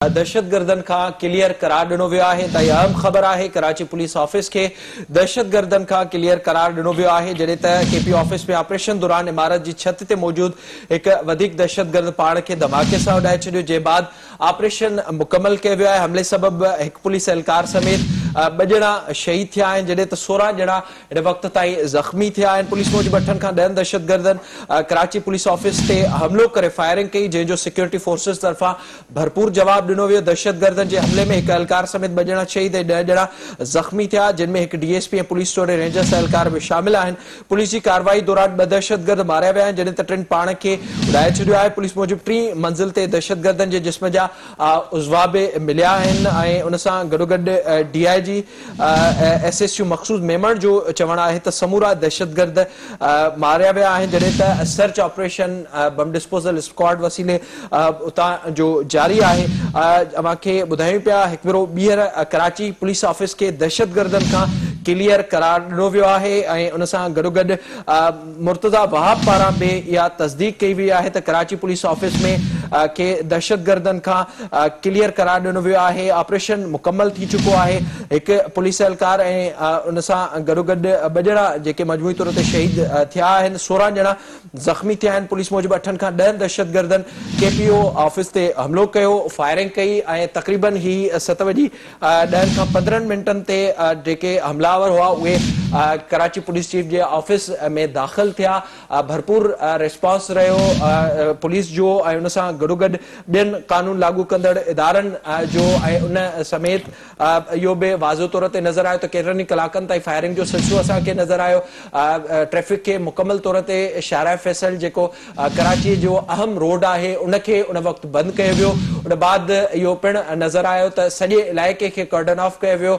दहशतगर्दन का क्लियर करार दिनो वियो आहे त अहम खबर आहे। कराची पुलिस ऑफिस के दहशतगर्दन का क्लियर करार दिनो वियो आहे जॾहिं त केपी ऑफिस में ऑपरेशन दौरान इमारत की छत ते मौजूद एक वधिक दहशतगर्द पाण के धमाके से उड़ाए छॾियो। जे बाद ऑपरेशन मुकम्मल किया वियो आहे। हमले सबब एक पुलिस एहलकार समेत 2 ॼणा शहीद थिया आहिनि जॾहिं त 16 ॼणा इन वक्त ताईं ज़ख़्मी थिया आहिनि। पुलिस मूजिब 8 खां 10 दहशतगर्दन कराची पुलिस ऑफिस ते हमलो करे फायरिंग कई जंहिंजो सिक्योरिटी फोर्सेस तरफा भरपूर जवाब दिनो वियो। दहशतगर्दन के हमले में एक एहलकार समेत 2 ॼणा शहीद 10 ॼणा ज़ख़्मी थिया जिनमें एक डीएसपी पुलिस स्टोरे रेंजर्स एहलकार भी शामिल आहिनि। पुलिस की कार्रवाई दौरान 2 दहशतगर्द मारिया विया आहिनि जॾहिं त 3 पाण के उड़ाए छॾियो आहे। पुलिस मूजिब 3 मंजिल ते दहशतगर्दन के जिस्म जा उज़वा भी मिलिया आहिनि ऐं उन सां गॾोगॾु DIG SSU मखसूस मेमण जो चवण है तो समूरा दहशतगर्द मारिया विया आहिनि जॾहिं त search operation bomb disposal squad वसीले उतां जो जारी है। अवांखे ॿुधायूं पिया हिकु भेरो ॿीहर कराची पुलिस ऑफिस के दहशतगर्दन का क्लियर करार दिनो वियो आहे ऐं उन सां गॾोगॾु मुर्तज़ा वहाब पारां भी इहा तस्दीक कई वई आहे त कराची पुलिस ऑफिस में के दहशतगर्दन का क्लियर करार दिनो वियो आहे। ऑपरेशन मुकम्मल थी चुको है। एक पुलिस एहलकार ऐं उन सां गॾोगॾु 2 ॼणा जेके मजमूई तौर ते शहीद थिया आहिनि। 16 ॼणा ज़ख़्मी थिया आहिनि। पुलिस मूजिब 8 खां 10 दहशतगर्दन KPO ऑफिस ते हमलो कयो, फायरिंग कई ऐं तक़रीबन ही 7:10 खां 15 मिनटन ते जेके हमलावर हुआ उहे कराची पुलिस चीफ के ऑफिस में दाखिल थिया। भरपूर रिस्पॉन्स रहो पुलिस जो ऐं उन सां गॾोगॾु ॿियनि कानून लागू कंदड़ इदारनि जो ऐं उन समेत इहो बि वाज़ो तौर ते नज़र आयो त केतिरनि ई कलाकनि ताईं फायरिंग जो सिलसिलो असांखे नज़र आयो। ट्रैफिक के मुकम्मल तौर ते शाहराह फैसल जेको कराची जो अहम रोड है उनखे उन वक्त बंद किया वियो। उन बाद इहो पिण नज़र आयो त सॼे इलाइक़े के कर्डन ऑफ किया वियो।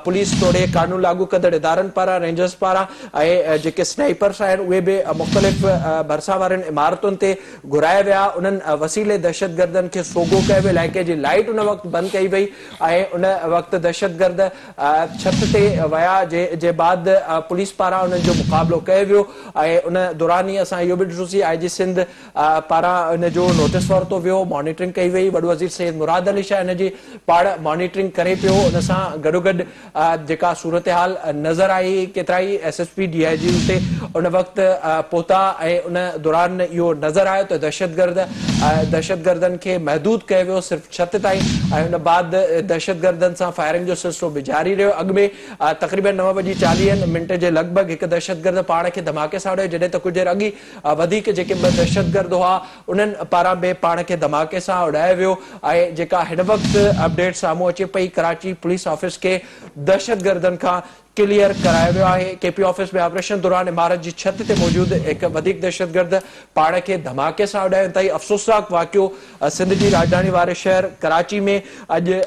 पुलिस तोड़े कानून लागू कंदड़ इदारनि पारां रेंजर्स पारां ऐं जेके स्नाइपर्स आहिनि उहे बि मुख़्तलिफ़ भरिसां वारनि इमारतुनि ते घुराया विया। उन्हनि वसीले दहशतगर्दन के सोगो किया वियो। इलाइक़े जी लाइट उन वक्त बंद कई वई ऐं उन वक्त दहशतगर्द छत ते विया जे बाद पुलिस पारां उन्हनि जो मुक़ाबलो कयो वियो ऐं उन दौरान ही असां इहो बि ॾिठोसीं IG सिंध पारां इन जो नोटिस वरितो वियो, मॉनिटरिंग कई वई। वॾो वज़ीर सैयद मुराद अली शाह इन जी पाण मॉनिटरिंग करे पियो। उन सां गॾोगॾु जेका सूरत हाल नज़र आई केतिरा ई SSP DIG उते उन वक्त पहुता ऐं उन दौरान इहो नज़र आयो त दहशतगर्दन के महदूद कयो वियो सिर्फ़ छत ताईं ऐं उन बाद दहशतगर्दन सां फायरिंग जो सिलसिलो बि जारी रहियो। अॻु में तक़रीबन 9:40 जे लॻभॻि हिकु दहशतगर्द पाण खे धमाके सां उड़ायो जॾहिं त कुझु देरि अॻु वधीक जेके 2 दहशतगर्द हुआ उन्हनि पारां बि पाण खे धमाके सां उड़ायो वियो ऐं जेका हिन वक़्तु अपडेट साम्हूं अचे पई कराची पुलिस ऑफिस के दहशतगर्दन खां क्लियर कराया वियो आहे। KP ऑफिस में ऑपरेशन दौरान इमारत की छत ते मौजूद एक वधिक दहशतगर्द पाण के धमाके सां उड़ायो। तई अफ़सोसनाक वाक़ियो सिंध की राजधानी वारे शहर कराची में अॼु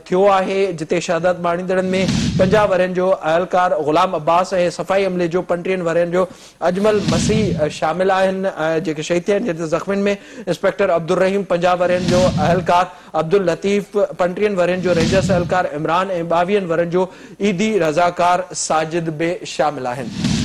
थियो आहे जिते शहादत माणींदड़नि में 50 वरनि जो अहलकार ग़ुलाम अब्बास ऐं सफ़ाई अमले जो 35 वरनि जो अजमल मसीह शामिल आहिनि जेके शहीद थिया आहिनि। ज़ख़्मियुनि में इंस्पेक्टर अब्दुल रहीम 50 वरनि जो अहलकार अब्दुल लतीफ़ 35 वरनि जो रेंजर्स एहलकार इमरान ऐं 22 वरनि जो ईदी रज़ाकार साजिद बि शामिल आहिनि।